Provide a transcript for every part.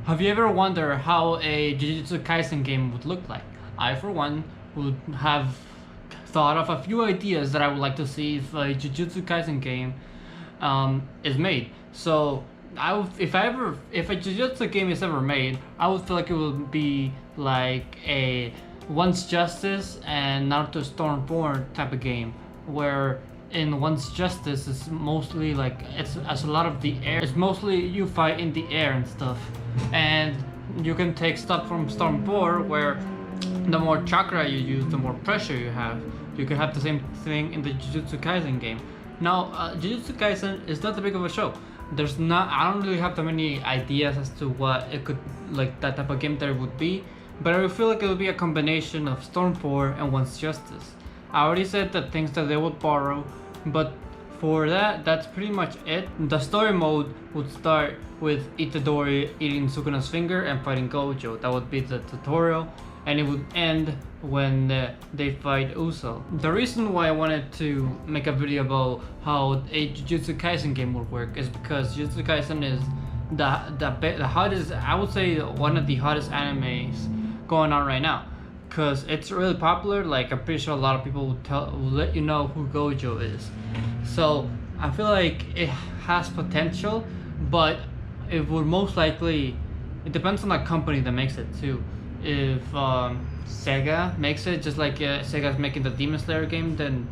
Have you ever wondered how a Jujutsu Kaisen game would look like? I, for one, would have thought of a few ideas that I would like to see if a Jujutsu Kaisen game is made. So, if a Jujutsu game is ever made, I would feel like it would be like a Once Justice and Naruto Stormborn type of game, where in Once Justice is mostly like it's a lot of the air. It's mostly you fight in the air and stuff, and you can take stuff from Stormborn where the more chakra you use, the more pressure you have. You can have the same thing in the Jujutsu Kaisen game. Now, Jujutsu Kaisen is not that big of a show. I don't really have that many ideas as to what it could, like that type of game there would be, but I feel like it would be a combination of Stormborn and Once Justice. I already said the things that they would borrow, but for that, that's pretty much it. The story mode would start with Itadori eating Sukuna's finger and fighting Gojo. That would be the tutorial, and it would end when they fight Uso. The reason why I wanted to make a video about how a Jujutsu Kaisen game would work is because Jujutsu Kaisen is the hottest, I would say one of the hottest animes going on right now, because it's really popular. Like, I'm pretty sure a lot of people will let you know who Gojo is. So I feel like it has potential, but it would most likely, it depends on the company that makes it too. If Sega makes it, just like Sega's making the Demon Slayer game, then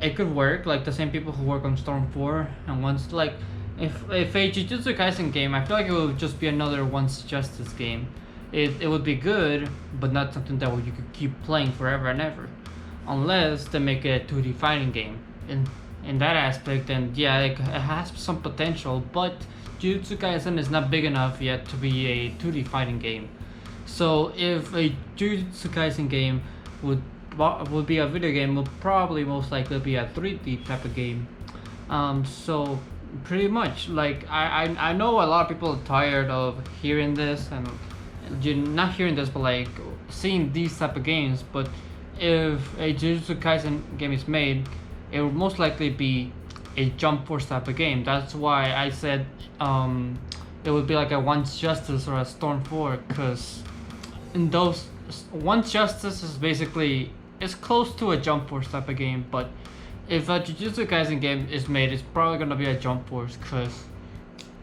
it could work. Like the same people who work on Storm 4, and once, like, if a Jujutsu Kaisen game, I feel like it would just be another Once Justice game. It would be good, but not something that you could keep playing forever and ever, unless they make a 2D fighting game. In that aspect, then yeah, it has some potential, but Jujutsu Kaisen is not big enough yet to be a 2D fighting game. So if a Jujutsu Kaisen game would be a video game, would probably most likely be a 3D type of game. So pretty much, like, I know a lot of people are tired of hearing this, and you're not hearing this, but like seeing these type of games. But if a Jujutsu Kaisen game is made, it would most likely be a Jump Force type of game. That's why I said it would be like a Once Justice or a Storm 4, because in those, Once Justice is basically, it's close to a Jump Force type of game, but if a Jujutsu Kaisen game is made, it's probably gonna be a Jump Force, because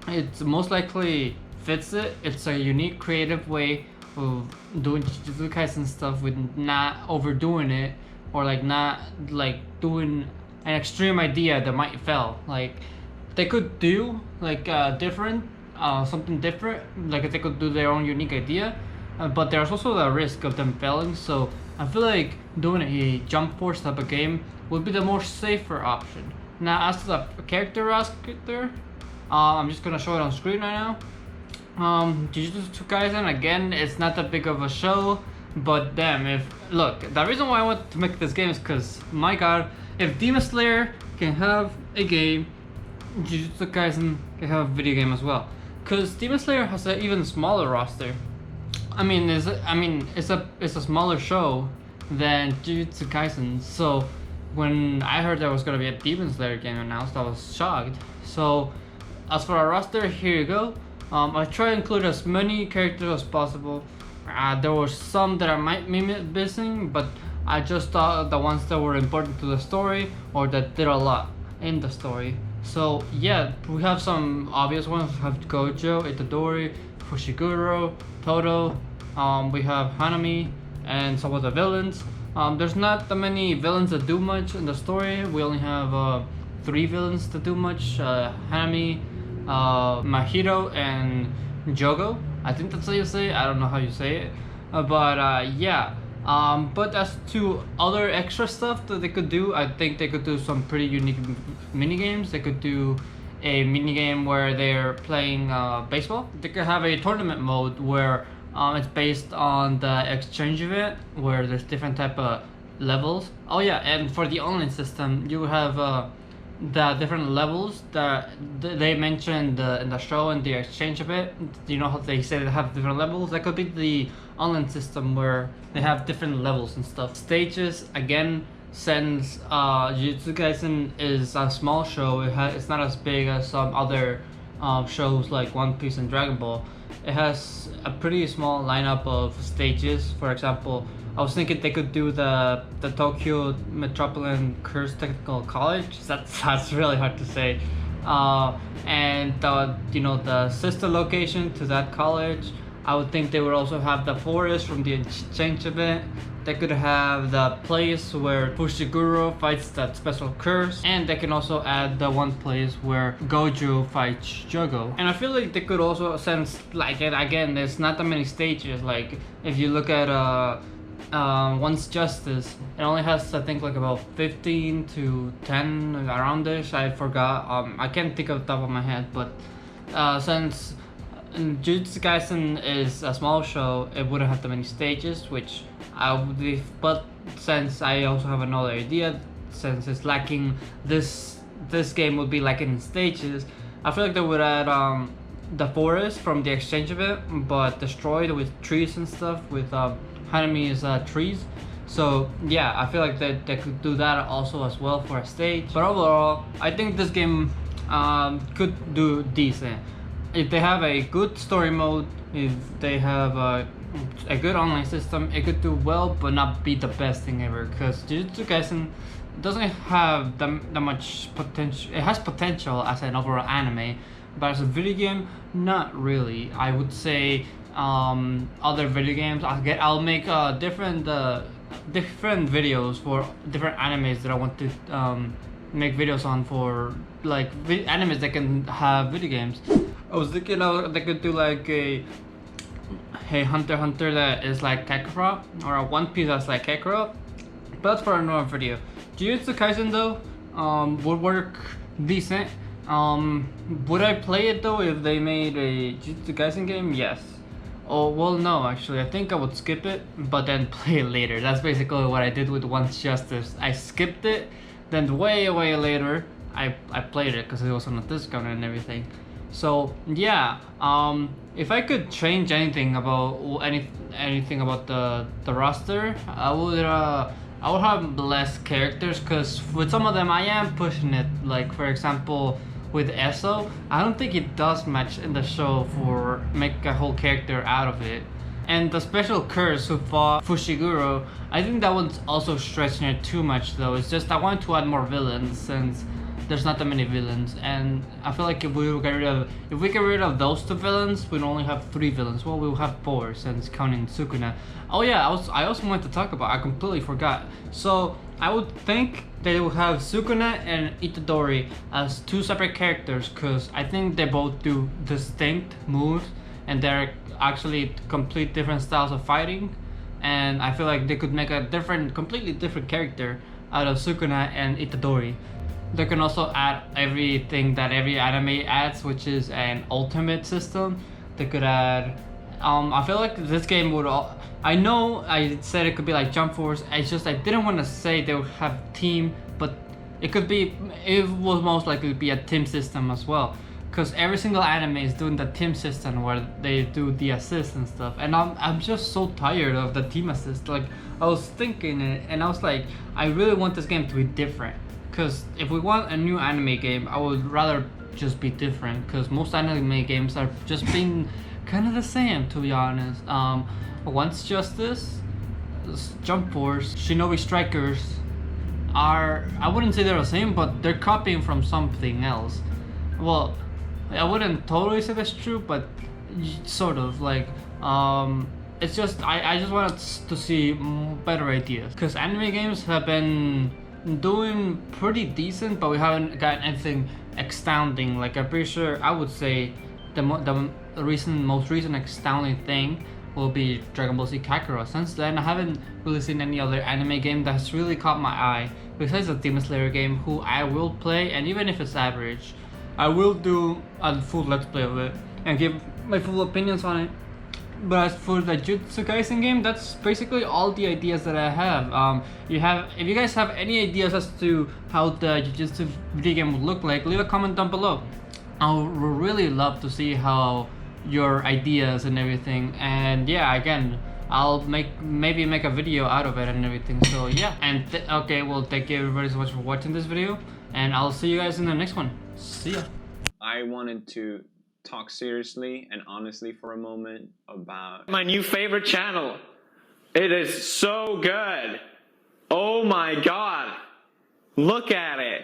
it's most likely fits it. It's a unique, creative way of doing Jujutsu Kaisen stuff with not overdoing it, or like not like doing an extreme idea that might fail. Like, they could do like something different, like they could do their own unique idea, but there's also the risk of them failing. So I feel like doing a Jump Force type of game would be the more safer option. Now, as to the character roster, I'm just gonna show it on screen right now. Jujutsu Kaisen, again, it's not that big of a show, but damn, the reason why I want to make this game is because, my god, if Demon Slayer can have a game, Jujutsu Kaisen can have a video game as well. Because Demon Slayer has an even smaller roster. It's a smaller show than Jujutsu Kaisen. So when I heard there was gonna be a Demon Slayer game announced, I was shocked. So as for our roster, here you go. I try to include as many characters as possible. There were some that I might be missing, but I just thought the ones that were important to the story or that did a lot in the story. So yeah, we have some obvious ones. We have Gojo, Itadori, Fushiguro, Toto. We have Hanami and some of the villains. There's not that many villains that do much in the story. We only have 3 villains that do much. Hanami, Mahito, and Jogo. I think that's how you say it. I don't know how you say it. Yeah. But as to other extra stuff that they could do, I think they could do some pretty unique mini games. They could do a mini game where they're playing baseball. They could have a tournament mode where it's based on the exchange event, where there's different type of levels. Oh yeah, and for the online system, you have the different levels that they mentioned in the show and the exchange of it. You know how they say they have different levels? That could be the online system where they have different levels and stuff. Stages, again, since Jujutsu Kaisen is a small show, it's not as big as some other shows like One Piece and Dragon Ball, it has a pretty small lineup of stages. For example, I was thinking they could do the Tokyo Metropolitan Curse Technical College. That's really hard to say. And the sister location to that college. I would think they would also have the forest from the exchange event. They could have the place where Fushiguro fights that special curse, and they can also add the one place where Gojo fights Jogo. And I feel like they could also, since like again, there's not that many stages. Like if you look at Once Justice, it only has I think like about 15 to 10 around this. I forgot. I can't think of the top of my head, but since Jujutsu Kaisen is a small show, it wouldn't have that many stages, which I would be, but since I also have another idea, since it's lacking this game would be lacking in stages, I feel like they would add the forest from the exchange event, but destroyed with trees and stuff, with Hanami's trees. So yeah, I feel like they could do that also as well for a stage. But overall, I think this game could do decent. If they have a good story mode, if they have a good online system, it could do well, but not be the best thing ever. Because Jujutsu Kaisen doesn't have that much potential. It has potential as an overall anime, but as a video game, not really. I would say other video games. I'll make different videos for different animes that I want to make videos on, for like animes that can have video games. I was thinking they could do like a Hunter x Hunter that is like Kakarot, or a One Piece that's like Kakarot, but that's for another video. Jujutsu Kaisen though would work decent. Would I play it though if they made a Jujutsu Kaisen game? Yes. Oh well, no, actually I think I would skip it but then play it later. That's basically what I did with Once Justice. I skipped it, then way later I played it because it was on a discount and everything. So yeah, if I could change anything about anything about the roster, I would have less characters, because with some of them I am pushing it. Like for example, with Eso, I don't think it does much in the show for make a whole character out of it. And the special curse who fought Fushiguro, I think that one's also stretching it too much though. It's just I wanted to add more villains since there's not that many villains, and I feel like if we get rid of those two villains, we'd only have 3 villains. Well, we'll have 4 since counting Sukuna. Oh yeah, I also wanted to talk about, I completely forgot. So I would think they will have Sukuna and Itadori as 2 separate characters, because I think they both do distinct moves and they're actually complete different styles of fighting, and I feel like they could make a completely different character out of Sukuna and Itadori. They can also add everything that every anime adds, which is an ultimate system. They could add I feel like this game would I know I said it could be like Jump Force. It's just I didn't want to say they would have team, but it will most likely be a team system as well, because every single anime is doing the team system where they do the assist and stuff, and I'm just so tired of the team assist. Like I was thinking it, and I was like, I really want this game to be different. Because if we want a new anime game, I would rather just be different, because most anime games are just being kind of the same, to be honest. Once Justice, Jump Force, Shinobi Strikers are, I wouldn't say they're the same, but they're copying from something else. Well, I wouldn't totally say that's true, but sort of like it's just I just wanted to see better ideas, because anime games have been doing pretty decent, but we haven't got anything astounding. Like I'm pretty sure I would say the most recent astounding thing will be Dragon Ball Z Kakarot. Since then I haven't really seen any other anime game that's really caught my eye besides the Demon Slayer game, who I will play, and even if it's average, I will do a full let's play of it and give my full opinions on it. But as for the Jujutsu Kaisen game, that's basically all the ideas that I have. If you guys have any ideas as to how the Jujutsu video game would look like, leave a comment down below. I would really love to see how your ideas and everything. And yeah, again, I'll maybe make a video out of it and everything. So yeah, and okay, well, thank you everybody so much for watching this video, and I'll see you guys in the next one. See ya. I wanted to talk seriously and honestly for a moment about my new favorite channel. It is so good. Oh my god. Look at it.